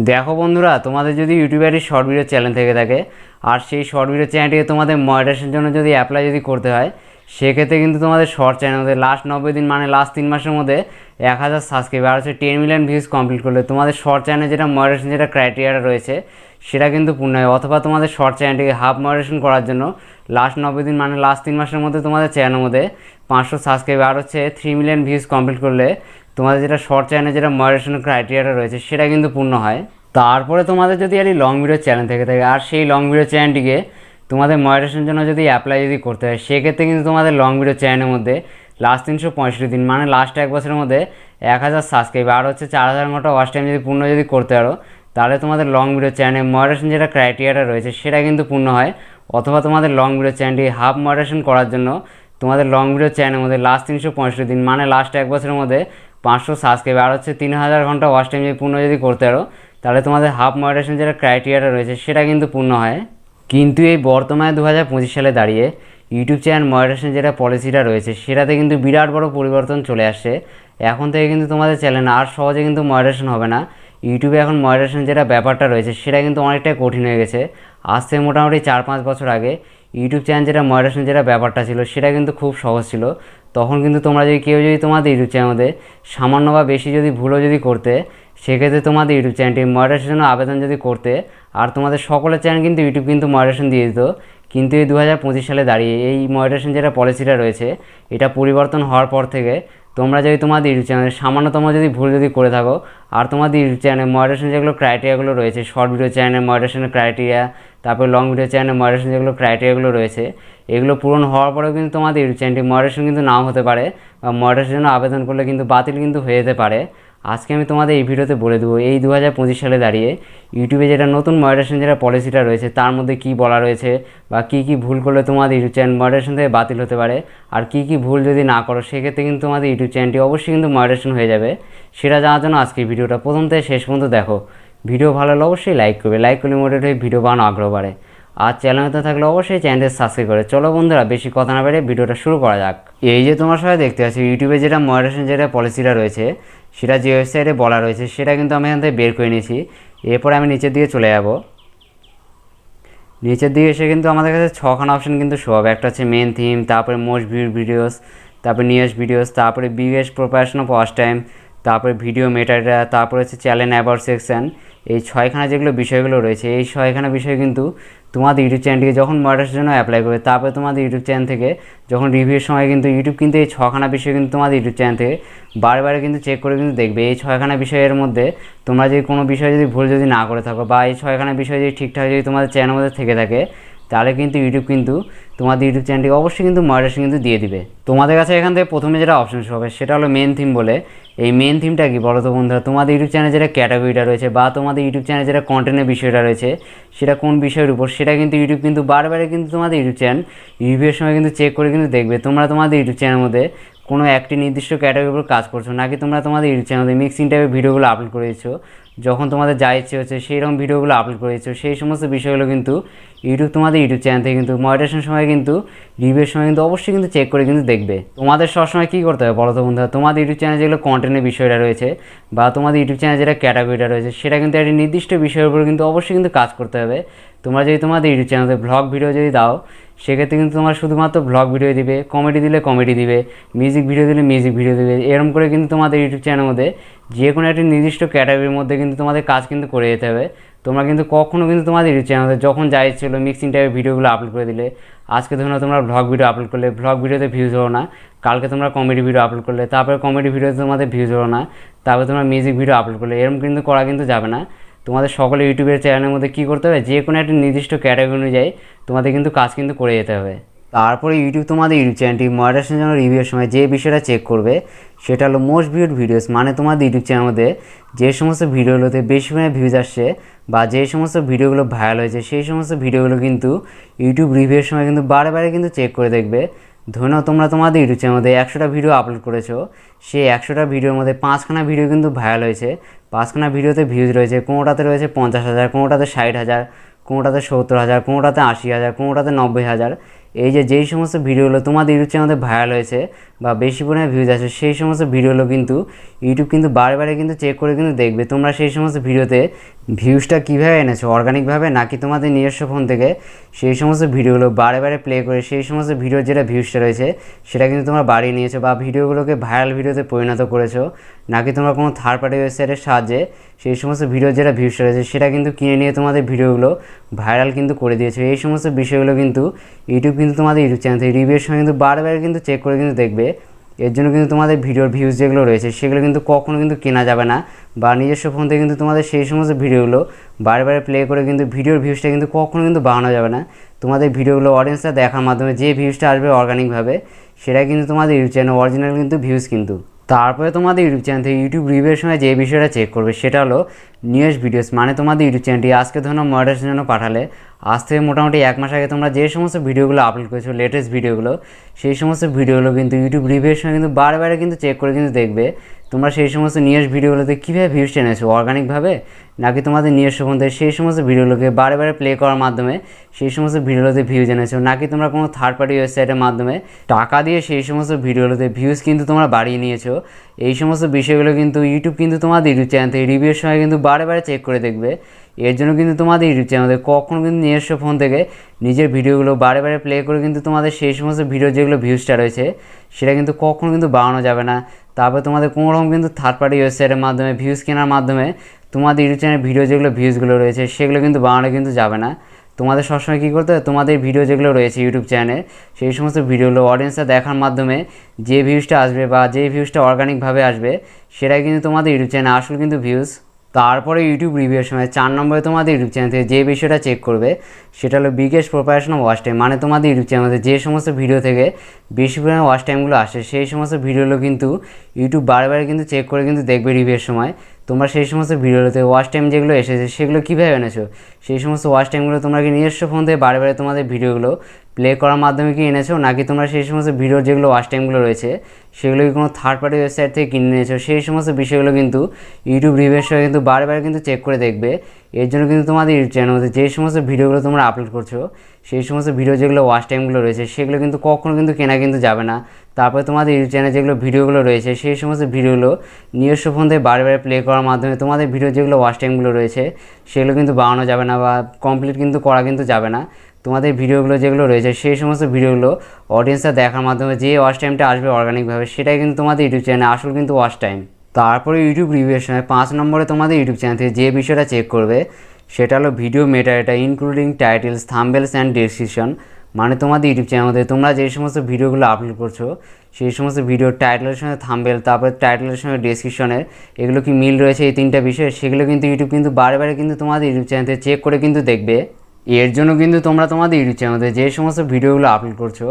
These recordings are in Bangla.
দেখো বন্ধুরা, তোমাদের যদি ইউটিউবের শর্ট ভিডিও চ্যানেল থেকে থাকে আর সেই শর্ট ভিডিও চ্যানেলটিকে তোমাদের মনিটাইজেশনের জন্য যদি অ্যাপ্লাই যদি করতে হয়, সেক্ষেত্রে কিন্তু তোমাদের শর্ট চ্যানেল মধ্যে লাস্ট 90 দিন মানে লাস্ট 3 মাসের মধ্যে 1000 সাবস্ক্রাইবার আর হচ্ছে 10 মিলিয়ন ভিউজ কমপ্লিট করলে তোমাদের শর্ট চ্যানেলে যেটা মনিটাইজেশন যেটা ক্রাইটেরিয়া রয়েছে সেটা কিন্তু পূর্ণ হয়। অথবা তোমাদের শর্ট চ্যানেলটিকে হাফ মনিটাইজেশন করার জন্য লাস্ট 90 দিন মানে লাস্ট 3 মাসের মধ্যে তোমাদের চ্যানেলের মধ্যে 500 সাবস্ক্রাইবার আর হচ্ছে 3 মিলিয়ন ভিউজ কমপ্লিট করলে তোমাদের যেটা শর্ট চ্যানেলে যেটা মনিটাইজেশন ক্রাইটেরিয়াটা রয়েছে সেটা কিন্তু পূর্ণ হয়। তারপরে তোমাদের যদি আর এই লং ভিডিও চ্যানেল থেকে থাকে আর সেই লং ভিডিও চ্যানেলটিকে তোমাদের মনিটাইজেশনের জন্য যদি অ্যাপ্লাই যদি করতে হয়, সেক্ষেত্রে কিন্তু তোমাদের লং ভিডিও চ্যানেলের মধ্যে লাস্ট 365 দিন মানে লাস্ট এক বছরের মধ্যে 1000 সাবস্ক্রাইবার আর হচ্ছে 4000 ঘন্টা ওয়াচ টাইম যদি পূর্ণ যদি করতে পারো, তাহলে তোমাদের লং ভিডিও চ্যানেলে মনিটাইজেশন যেটা ক্রাইটেরিয়াটা রয়েছে সেটা কিন্তু পূর্ণ হয়। অথবা তোমাদের লং ভিডিও চ্যানেলটি হাফ মনিটাইজেশন করার জন্য তোমাদের লং ভিডিও চ্যানেলের মধ্যে লাস্ট 365 দিন মানে লাস্ট এক বছরের মধ্যে 500 সাবস্ক্রাইবার আর হচ্ছে 3000 ঘন্টা ওয়াচ টাইম যদি পূর্ণ যদি করতে পারো, তাহলে তোমাদের হাফ মনিটাইজেশন যেটা ক্রাইটেরিয়াটা রয়েছে সেটা কিন্তু পূর্ণ হয়। কিন্তু এই বর্তমানে 2025 সালে দাঁড়িয়ে ইউটিউব চ্যানেল মনিটাইজেশন যেটা পলিসিটা রয়েছে সেটাতে কিন্তু বিরাট বড় পরিবর্তন চলে আসছে। এখন থেকে কিন্তু তোমাদের চ্যানেল আর সহজে কিন্তু মনিটাইজেশন হবে না। ইউটিউবে এখন মনিটাইজেশন যেটা ব্যাপারটা রয়েছে সেটা কিন্তু অনেকটাই কঠিন হয়ে গেছে। আজ থেকে মোটামুটি 4-5 বছর আগে ইউটিউব চ্যানেল যেটা মনিটাইজেশন যেটা ব্যাপারটা ছিল সেটা কিন্তু খুব সহজ ছিল। তখন কিন্তু তোমরা যদি কেউ যদি তোমাদের ইউটিউব চ্যানেলের মধ্যে সামান্য বা বেশি যদি ভুলও যদি করতে, সেক্ষেত্রে তোমাদের ইউটিউব চ্যানেলটি মনিটাইজেশনের জন্য আবেদন যদি করতে আর তোমাদের সকলের চ্যানেল কিন্তু ইউটিউব কিন্তু মনিটাইজেশন দিয়ে দিত। কিন্তু এই 2025 সালে দাঁড়িয়ে এই মনিটাইজেশন যেটা পলিসিটা রয়েছে এটা পরিবর্তন হওয়ার পর থেকে তোমরা যদি তোমাদের ইউটিউব চ্যানেলে সামান্যতম যদি ভুল যদি করে থাকো আর তোমাদের ইউটিউব চ্যানেলে মনিটাইজেশন যেগুলো ক্রাইটেরিয়াগুলো রয়েছে, শর্ট ভিডিও চ্যানেলের মনিটাইজেশনের ক্রাইটেরিয়া, তারপর লং ভিডিও চ্যানেলের মনিটাইজেশন যেগুলো ক্রাইটেরিয়াগুলো রয়েছে এগুলো পূরণ হওয়ার পরেও কিন্তু তোমাদের ইউটিউব চ্যানেলটি মনিটাইজেশন কিন্তু নাও হতে পারে বা মনিটাইজেশনের জন্য আবেদন করলে কিন্তু বাতিল কিন্তু হয়ে যেতে পারে। আজকে আমি তোমাদের এই ভিডিওতে বলে দেবো এই 2025 সালে দাঁড়িয়ে ইউটিউবে যেটা নতুন মনিটাইজেশন যেটা পলিসিটা রয়েছে তার মধ্যে কী বলা রয়েছে বা কী কী ভুল করলে তোমাদের ইউটিউব চ্যানেল মনিটাইজেশন থেকে বাতিল হতে পারে, আর কী কী ভুল যদি না করো সেক্ষেত্রে কিন্তু তোমাদের ইউটিউব চ্যানেলটি অবশ্যই কিন্তু মনিটাইজেশন হয়ে যাবে। সেটা জানার জন্য আজকে ভিডিওটা প্রথম থেকে শেষ পর্যন্ত দেখো। ভিডিও ভালো হলে অবশ্যই লাইক করবে, লাইক করলে মোটিভেট হয়ে ভিডিও বানানো আগ্রহ বাড়ে। আর চ্যানেলতে থাকলে অবশ্যই চ্যানেলটি সাবস্ক্রাইব করে। চলো বন্ধুরা, বেশি কথা না বেড়ে ভিডিওটা শুরু করা যাক। এই যে তোমার সবাই দেখতে পাচ্ছি ইউটিউবে যেটা মনিটাইজেশন যেটা পলিসিটা রয়েছে সেটা যে ওয়েবসাইটে বলা রয়েছে সেটা কিন্তু আমি এখান থেকে বের করে নিয়েছি। এরপরে আমি নিচের দিকে চলে যাব। নিচের দিকে এসে কিন্তু আমাদের কাছে 6খানা অপশন কিন্তু শো হবে। একটা হচ্ছে মেন থিম, তারপরে মোস্ট ভিউড ভিডিওস, তারপরে নিউয়েস্ট ভিডিওস, তারপরে বিগেস্ট প্রোপারেশন অফ ওয়াচ টাইম, তারপরে ভিডিও মেটাডাটা, তারপরে হচ্ছে চ্যানেল অ্যাবাউট সেকশন। এই 6খানা যেগুলো বিষয়গুলো রয়েছে এই 6খানা বিষয় কিন্তু তোমাদের ইউটিউব চ্যানেলটিকে যখন মনিটাইজেশনের জন্য অ্যাপ্লাই করবে তারপরে তোমাদের ইউটিউব চ্যানেল থেকে যখন রিভিউর সময় কিন্তু ইউটিউব কিন্তু এই 6খানা বিষয় কিন্তু তোমাদের ইউটিউব চ্যানেল থেকে বারে কিন্তু চেক করে কিন্তু দেখবে। এই 6খানা বিষয়ের মধ্যে তোমরা যদি কোনো বিষয় যদি ভুল যদি না করে থাকো বা এই 6খানা বিষয় যদি ঠিকঠাক যদি তোমাদের চ্যানেলের মধ্যে থেকে থাকে, তাহলে কিন্তু ইউটিউব কিন্তু তোমাদের ইউটিউব চ্যানেলটিকে অবশ্যই কিন্তু মনিটাইজেশন কিন্তু দিয়ে দিবে। তোমাদের কাছে এখান থেকে প্রথমে যেটা অপশন হবে সেটা হলো মেন থিম বলে। এই মেন থিমটা কি বলো তো বন্ধুরা? তোমাদের ইউটিউব চ্যানেলে যেটা ক্যাটাগরিটা রয়েছে বা তোমাদের ইউটিউব চ্যানেলে যেটা কন্টেন্টের বিষয়টা রয়েছে সেটা কোন বিষয়ের উপর, সেটা কিন্তু ইউটিউব কিন্তু বারবারে কিন্তু তোমাদের ইউটিউব চ্যানেল রিভিউয়ের সময় কিন্তু চেক করে কিন্তু দেখবে তোমরা তোমাদের ইউটিউব চ্যানেলের মধ্যে কোনো একটি নির্দিষ্ট ক্যাটাগরির উপর কাজ করছো নাকি তোমরা তোমাদের ইউটিউব চ্যানেলে মিক্সিং টাইপের ভিডিওগুলো আপলোড করে দিচ্ছ, যখন তোমাদের যা ইচ্ছে হচ্ছে সেই রকম ভিডিওগুলো আপলোড করে দিচ্ছ। সেই সমস্ত বিষয়গুলো কিন্তু ইউটিউব তোমাদের ইউটিউব চ্যানেল থেকে কিন্তু মনিটাইজেশন সময় কিন্তু রিভিউয়ের সময় কিন্তু অবশ্যই কিন্তু চেক করে কিন্তু দেখবে। তোমাদের সবসময় কী করতে হবে বলো তো বন্ধুরা? তোমাদের ইউটিউব চ্যানেলে যেগুলো কন্টেন্টের বিষয়টা রয়েছে বা তোমাদের ইউটিউব চ্যানেলে যেটা ক্যাটাগরিটা রয়েছে সেটা কিন্তু একটি নির্দিষ্ট বিষয়ের উপর কিন্তু অবশ্যই কিন্তু কাজ করতে হবে। তোমরা যদি তোমাদের ইউটিউব চ্যানেলে ভ্লগ ভিডিও যদি দাও, সেক্ষেত্রে কিন্তু তোমার শুধুমাত্র ভ্লগ ভিডিও দিবে, কমেডি দিলে কমেডি দিবে, মিউজিক ভিডিও দিলে মিউজিক ভিডিও দিবে। এরকম করে কিন্তু তোমাদের ইউটিউব চ্যানেলের মধ্যে যে কোনো একটি নির্দিষ্ট ক্যাটাগরির মধ্যে কিন্তু তোমাদের কাজ কিন্তু করে যেতে হবে। তোমরা কিন্তু কখনও কিন্তু তোমাদের ইউটিউব চ্যানেলে যখন যা ইচ্ছে হলো মিক্সিং টাইপের ভিডিওগুলো আপলোড করে দিলে, আজকে ধরুন তোমরা ভ্লগ ভিডিও আপলোড করলে ভ্লগ ভিডিওতে ভিউজ হলো না, কালকে তোমরা কমেডি ভিডিও আপলোড করলে তারপরে কমেডি ভিডিওতে তোমাদের ভিউজ হলো না, তারপরে তোমরা মিউজিক ভিডিও আপলোড করলে, এরকম কিন্তু করা কিন্তু যাবে না। তোমাদের সকলে ইউটিউবের চ্যানেলের মধ্যে কী করতে হবে? যে কোনো একটা নির্দিষ্ট ক্যাটাগরি অনুযায়ী তোমাদের কিন্তু কাজ কিন্তু করে যেতে হবে। তারপরে ইউটিউব তোমাদের ইউটিউব চ্যানেলটি মনিটাইজেশনের জন্য রিভিউয়ের সময় যে বিষয়টা চেক করবে সেটা হলো মোস্ট ভিউড ভিডিওস, মানে তোমাদের ইউটিউব চ্যানেলের মধ্যে যে সমস্ত ভিডিওগুলোতে বেশি পরিমাণে ভিউজ আসছে বা যে সমস্ত ভিডিওগুলো ভাইরাল হয়েছে সেই সমস্ত ভিডিওগুলো কিন্তু ইউটিউব রিভিউয়ের সময় কিন্তু বারে কিন্তু চেক করে দেখবে। ধরে নাও তোমরা তোমাদের ইউটিউব চ্যানেলের মধ্যে 100টা ভিডিও আপলোড করেছো, সেই 100টা ভিডিওর মধ্যে 5খানা ভিডিও কিন্তু ভাইরাল হয়েছে, 5খানা ভিডিওতে ভিউজ রয়েছে, কোনোটাতে রয়েছে 50,000, কোনোটাতে 60,000, কোনোটাতে 70,000, কোনোটাতে 80,000, কোনোটাতে 90,000। এই যে যেই সমস্ত ভিডিওগুলো তোমাদের ইউটিউব চ্যানেলে ভাইরাল হয়েছে বা বেশি পরিমাণে ভিউজ আসে সেই সমস্ত ভিডিওগুলো কিন্তু ইউটিউব কিন্তু বারে কিন্তু চেক করে কিন্তু দেখবে তোমরা সেই সমস্ত ভিডিওতে ভিউজটা কীভাবে এনেছো, অর্গানিকভাবে নাকি তোমাদের নিজস্ব ফোন থেকে সেই সমস্ত ভিডিওগুলো বারে প্লে করে সেই সমস্ত ভিডিওর যেটা ভিউজটা রয়েছে সেটা কিন্তু তোমরা বাড়িয়ে নিয়েছো বা ভিডিওগুলোকে ভাইরাল ভিডিওতে পরিণত করেছো, নাকি তোমরা কোনো থার্ড পার্টি ওয়েবসাইটের সাহায্যে সেই সমস্ত ভিডিওর যেটা ভিউজটা রয়েছে সেটা কিন্তু কিনে নিয়ে তোমাদের ভিডিওগুলো ভাইরাল কিন্তু করে দিয়েছো। এই সমস্ত বিষয়গুলো কিন্তু ইউটিউব কিন্তু তোমাদের ইউটিউব চ্যানেল থেকে রিভিউয়ের সময় কিন্তু বারে কিন্তু চেক করে কিন্তু দেখবে। এর জন্য কিন্তু তোমাদের ভিডিওর ভিউজ যেগুলো রয়েছে সেগুলো কিন্তু কখনো কিন্তু কেনা যাবে না বা নিজস্ব ফোন থেকে কিন্তু তোমাদের সেই সমস্ত ভিডিওগুলো বারে প্লে করে কিন্তু ভিডিওর ভিউজটা কিন্তু কখনো কিন্তু বাড়ানো যাবে না। তোমাদের ভিডিওগুলো অডিয়েন্সরা দেখার মাধ্যমে যে ভিউজটা আসবে অর্গানিকভাবে সেটা কিন্তু তোমাদের ইউটিউব চ্যানেল অরিজিনাল কিন্তু ভিউজ কিন্তু। তারপরে তোমাদের ইউটিউব চ্যানেল থেকে ইউটিউব রিভিউয়ের সময় যে বিষয়টা চেক করবে সেটা হলো নিউয়েস্ট ভিডিওস, মানে তোমাদের ইউটিউব চ্যানেলটি আজকে ধরো মডারেশনের জন্য পাঠালে আজ থেকে মোটামুটি 1 মাস আগে তোমরা যে সমস্ত ভিডিওগুলো আপলোড করেছো লেটেস্ট ভিডিওগুলো সেই সমস্ত ভিডিওগুলো কিন্তু ইউটিউব রিভিউয়ের সময় কিন্তু বারে কিন্তু চেক করে কিন্তু দেখবে তোমরা সেই সমস্ত নিউয়েস্ট ভিডিওগুলোতে কীভাবে ভিউজ টেনেছো, অর্গানিকভাবে নাকি তোমাদের নিজস্ব ফোন থেকে সেই সমস্ত ভিডিওগুলোকে বারে প্লে করার মাধ্যমে সেই সমস্ত ভিডিওগুলোতে ভিউজ এনেছো, নাকি তোমরা কোনো থার্ড পার্টি ওয়েবসাইটের মাধ্যমে টাকা দিয়ে সেই সমস্ত ভিডিওগুলোতে ভিউজ কিন্তু তোমরা বাড়িয়ে নিয়েছো। এই সমস্ত বিষয়গুলো কিন্তু ইউটিউব কিন্তু তোমাদের ইউটিউব চ্যানেল থেকে রিভিউয়ের সময় কিন্তু বারে চেক করে দেখবে। এর জন্য কিন্তু তোমাদের ইউটিউব চ্যানেলে কখনো কিন্তু নিজস্ব ফোন থেকে নিজের ভিডিওগুলো বারে প্লে করে কিন্তু তোমাদের সেই সমস্ত ভিডিও যেগুলো ভিউজটা রয়েছে সেটা কিন্তু কখনো কিন্তু বাড়ানো যাবে না। তারপরে তোমাদের কোনো রকম কিন্তু থার্ড পার্টি ওয়েবসাইটের মাধ্যমে ভিউজ কেনার মাধ্যমে তোমাদের ইউটিউব চ্যানেলের ভিডিও যেগুলো ভিউজগুলো রয়েছে সেগুলো কিন্তু বাড়ানো কিন্তু যাবে না। তোমাদের সবসময় কী করতে হবে, তোমাদের ভিডিও যেগুলো রয়েছে ইউটিউব চ্যানেলে সেই সমস্ত ভিডিওগুলো অডিয়েন্সরা দেখার মাধ্যমে যে ভিউজটা আসবে বা যে ভিউজটা অর্গানিকভাবে আসবে সেটাই কিন্তু তোমাদের ইউটিউব চ্যানেলে আসল কিন্তু ভিউজ। তারপরে ইউটিউব রিভিউয়ের সময় 4 নম্বরে তোমাদের ইউটিউব চ্যানেল থেকে যে বিষয়টা চেক করবে সেটা হলো biggest proportion of watch time, মানে তোমাদের ইউটিউব চ্যানেলে যে সমস্ত ভিডিও থেকে বেশি পরিমাণে ওয়াচ টাইমগুলো আসে সেই সমস্ত ভিডিওগুলো কিন্তু ইউটিউব বারে কিন্তু চেক করে কিন্তু দেখবে রিভিউয়ের সময় তোমরা সেই সমস্ত ভিডিওতে ওয়াচ টাইম যেগুলো এসেছে সেগুলো কীভাবে এনেছো, সেই সমস্ত ওয়াচ টাইমগুলো তোমরা কি নিজস্ব ফোন থেকে বারে তোমাদের ভিডিওগুলো প্লে করার মাধ্যমে কি এনেছো, নাকি তোমরা সেই সমস্ত ভিডিওর যেগুলো ওয়াচ টাইমগুলো রয়েছে সেগুলো কি কোনো থার্ড পার্টি ওয়েবসাইট থেকে কিনে নিয়েছো, সেই সমস্ত বিষয়গুলো কিন্তু ইউটিউব রিভিউয়ের সময় কিন্তু বারে কিন্তু চেক করে দেখবে। এর জন্য কিন্তু তোমাদের ইউটিউব চ্যানেলের মধ্যে যে সমস্ত ভিডিওগুলো তোমরা আপলোড করছো সেই সমস্ত ভিডিও যেগুলো ওয়াচ টাইমগুলো রয়েছে সেগুলো কিন্তু কখনো কিন্তু কেনা কিন্তু যাবে না। তারপরে তোমাদের ইউটিউব চ্যানেলে যেগুলো ভিডিওগুলো রয়েছে সেই সমস্ত ভিডিওগুলো নিজস্ব ফোন থেকে বারে প্লে করার মাধ্যমে তোমাদের ভিডিও যেগুলো ওয়াচ টাইমগুলো রয়েছে সেগুলো কিন্তু বাড়ানো যাবে না বা কমপ্লিট কিন্তু করা কিন্তু যাবে না। তোমাদের ভিডিওগুলো যেগুলো রয়েছে সেই সমস্ত ভিডিওগুলো অডিয়েন্সরা দেখার মাধ্যমে যে ওয়াচ টাইমটা আসবে অর্গানিকভাবে সেটাই কিন্তু তোমাদের ইউটিউব চ্যানেলে আসল কিন্তু ওয়াচ টাইম। তারপরে ইউটিউব রিভিউয়ের সময় 5 নম্বরে তোমাদের ইউটিউব চ্যানেল থেকে যে বিষয়টা চেক করবে সেটা হলো video metadata including titles, thumbnails and description, মানে তোমাদের ইউটিউব চ্যানেলে তোমরা যে সমস্ত ভিডিওগুলো আপলোড করছো সেই সমস্ত ভিডিওর টাইটেলের সঙ্গে থাম্বনেল, তারপরে টাইটেলের সঙ্গে ডেসক্রিপশনের এগুলো কি মিল রয়েছে এই 3টা বিষয় সেগুলো কিন্তু ইউটিউব কিন্তু বারে কিন্তু তোমাদের ইউটিউব চ্যানেল থেকে চেক করে কিন্তু দেখবে। এর জন্য কিন্তু তোমরা তোমাদের ইউটিউব চ্যানেলে যে সমস্ত ভিডিওগুলো আপলোড করছো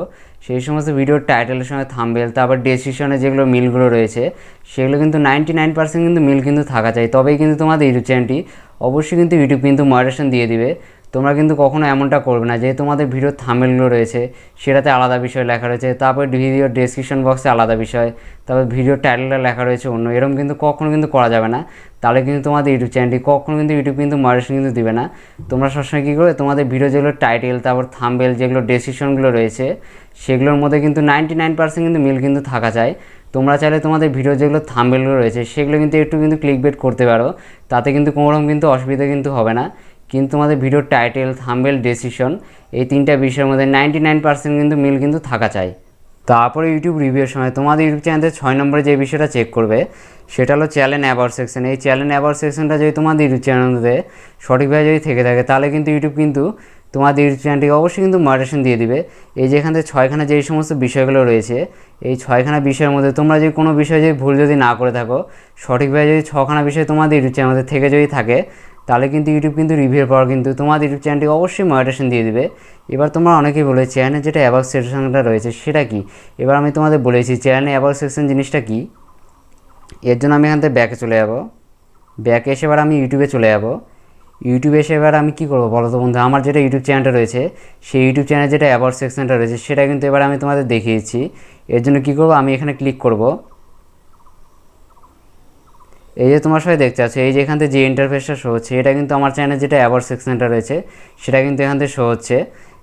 সেই সমস্ত ভিডিওর টাইটেলের সঙ্গে থাম্বনেল তারপর ডেসক্রিপশনে যেগুলো মিলগুলো রয়েছে সেগুলো কিন্তু 99% কিন্তু মিল কিন্তু থাকা চাই, তবেই কিন্তু তোমাদের ইউটিউব চ্যানেলটি অবশ্যই কিন্তু ইউটিউব কিন্তু মডারেশন দিয়ে দিবে। তোমরা কিন্তু কখনো এমনটা করবে না যে তোমাদের ভিডিওর থাম্বনেলগুলো রয়েছে সেটাতে আলাদা বিষয় লেখা রয়েছে, তারপর ভিডিওর ডেসক্রিপশন বক্সে আলাদা বিষয়, তারপর ভিডিওর টাইটেলটা লেখা রয়েছে অন্য, এরকম কিন্তু কখনো কিন্তু করা যাবে না। তাহলে কিন্তু তোমাদের ইউটিউব চ্যানেলটি কখনো কিন্তু ইউটিউব কিন্তু মডারেশন কিন্তু দিবে না। তোমরা সবসময় কী করবে, তোমাদের ভিডিও যেগুলো টাইটেল তারপর থাম্বনেল যেগুলো ডেসক্রিপশনগুলো রয়েছে সেগুলোর মধ্যে কিন্তু 99% কিন্তু মিল কিন্তু থাকা চাই। তোমরা চাইলে তোমাদের ভিডিও যেগুলো থাম্বনেলগুলো রয়েছে সেগুলো কিন্তু একটু কিন্তু ক্লিকবেট করতে পারো, তাতে কিন্তু কোনো রকম কিন্তু অসুবিধা কিন্তু হবে না। কিন্তু তোমাদের ভিডিওর টাইটেল, থাম্বনেল, ডেসক্রিপশন এই 3টা বিষয়ের মধ্যে 99% কিন্তু মিল কিন্তু থাকা চাই। তারপরে ইউটিউব রিভিউয়ের সময় তোমাদের ইউটিউব চ্যানেলে 6 নম্বরে যে বিষয়টা চেক করবে সেটা হলো চ্যানেল অ্যাবাউট সেকশন। এই চ্যানেল অ্যাবাউট সেকশনটা যদি তোমাদের ইউটিউব চ্যানেলে সঠিকভাবে যদি থেকে থাকে তাহলে কিন্তু ইউটিউব কিন্তু তোমাদের ইউটিউব চ্যানেলটিকে অবশ্যই কিন্তু মডারেশন দিয়ে দিবে। এই যে এখান থেকে 6খানা যেই সমস্ত বিষয়গুলো রয়েছে এই 6খানা বিষয়ের মধ্যে তোমরা যদি কোনো বিষয় যদি ভুল যদি না করে থাকো, সঠিকভাবে যদি 6খানা বিষয় তোমাদের ইউটিউব চ্যানেলে থেকে যদি থাকে তাহলে কিন্তু ইউটিউব কিন্তু রিভিউর পর কিন্তু তোমাদের ইউটিউব চ্যানেলটি অবশ্যই মডারেশন দিয়ে দিবে। এবার তোমরা অনেকেই বলে চ্যানেলের যেটা অ্যাবাউট সেকশনটা রয়েছে সেটা কি, এবার আমি তোমাদের বলেছি চ্যানেলে অ্যাবাউট সেকশন জিনিসটা কি। এর জন্য আমি এখান থেকে ব্যাকে চলে যাব, ব্যাকে এসে এবার আমি ইউটিউবে চলে যাব। ইউটিউবে এসে এবার আমি কী করবো বলো তো বন্ধু, আমার যেটা ইউটিউব চ্যানেলটা রয়েছে সেই ইউটিউব চ্যানেলে যেটা অ্যাবাউট সেকশনটা রয়েছে সেটা কিন্তু এবার আমি তোমাদের দেখিয়েছি। এর জন্য কী করবো, আমি এখানে ক্লিক করব। এই যে তোমার সবাই দেখতে পাচ্ছ এই যে এখান থেকে যে ইন্টারফেসটা শো হচ্ছে এটা কিন্তু আমার চ্যানেলে যেটা অ্যাবাউট সেকশনটা রয়েছে সেটা কিন্তু এখান থেকে শো হচ্ছে।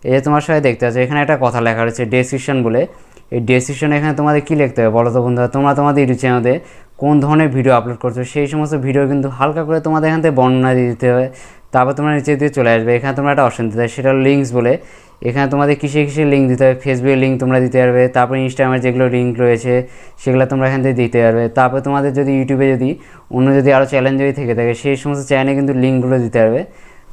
এই যে তোমার সবাই দেখতে পাচ্ছ এখানে একটা কথা লেখা রয়েছে ডেসক্রিপশন বলে, এই ডেসক্রিপশনে এখানে তোমাদের কী লিখতে হবে বলো তো বন্ধুরা, তোমরা তোমাদের ইউটিউব চ্যানেলে কোন ধরনের ভিডিও আপলোড করছো সেই সমস্ত ভিডিও কিন্তু হালকা করে তোমাদের এখান থেকে বর্ণনা দিয়ে দিতে হবে। তারপর তোমরা নিচে দিয়ে চলে আসবে, এখানে তোমরা একটা অপশন দিতে হবে, সেটা লিঙ্কস বলে। এখানে তোমাদের কিসে লিঙ্ক দিতে হবে, ফেসবুকের লিঙ্ক তোমরা দিতে পারবে, তারপর ইনস্টাগ্রামের যেগুলো লিঙ্ক রয়েছে সেগুলো তোমরা এখান থেকে দিতে পারবে। তারপর তোমাদের যদি ইউটিউবে যদি অন্য যদি আরও চ্যানেল যদি থেকে থাকে সেই সমস্ত চ্যানেলে কিন্তু লিঙ্কগুলো দিতে পারবে।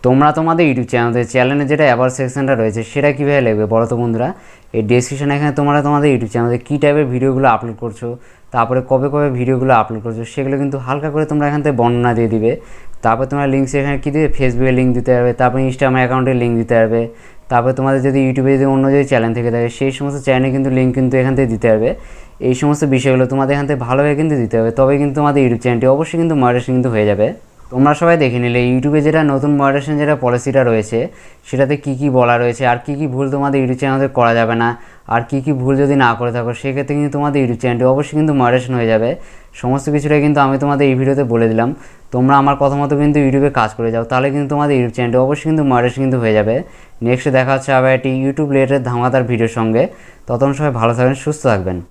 তোমরা তোমাদের ইউটিউব চ্যানেলের যেটা অ্যাবাউট সেকশনটা রয়েছে সেটা কীভাবে লিখবে বলো তো বন্ধুরা, এই ডেসক্রিপশনে এখানে তোমরা তোমাদের ইউটিউব চ্যানেলে কী টাইপের ভিডিওগুলো আপলোড করছো, তারপরে কবে কবে ভিডিওগুলো আপলোড করছো সেগুলো কিন্তু হালকা করে তোমরা এখান থেকে বর্ণনা দিয়ে দিবে। তারপর তোমরা লিঙ্কস এখানে কী দিবে, ফেসবুকের লিঙ্ক দিতে পারবে, তারপর ইনস্টাগ্রাম অ্যাকাউন্টের লিঙ্ক দিতে পারবে। তারপরে তোমাদের যদি ইউটিউবে যদি অন্য যদি চ্যানেল থেকে থাকে সেই সমস্ত চ্যানেলে কিন্তু লিঙ্ক কিন্তু এখান থেকে দিতে পারবে। এই সমস্ত বিষয়গুলো তোমাদের এখান থেকে ভালোভাবে কিন্তু দিতে হবে, তবে কিন্তু তোমাদের ইউটিউব চ্যানেলটি অবশ্যই কিন্তু মনিটাইজেশন কিন্তু হয়ে যাবে। তোমরা সবাই দেখে নিলে ইউটিউবে যেটা নতুন মনিটাইজেশন যেটা পলিসিটা রয়েছে সেটাতে কী কী বলা রয়েছে, আর কী কী ভুল তোমাদের ইউটিউব চ্যানেলে করা যাবে না, আর কী কী ভুল যদি না করে থাকো সেক্ষেত্রে কিন্তু তোমাদের ইউটিউব চ্যানেলটি অবশ্যই কিন্তু মনিটাইজেশন হয়ে যাবে। সমস্ত কিছুটাই কিন্তু আমি তোমাদের এই ভিডিওতে বলে দিলাম। তোমরা আমার কথা মতো কিন্তু ইউটিউবে কাজ করে যাও, তাহলে কিন্তু তোমাদের ইউটিউব চ্যানেলটি অবশ্যই কিন্তু মনিটাইজেশন কিন্তু হয়ে যাবে। নেক্সট দেখা হচ্ছে আবার একটি ইউটিউব রিলেটেড ধামাকাদার ভিডিওর সঙ্গে। ততক্ষণ সবাই ভালো থাকবেন, সুস্থ থাকবেন।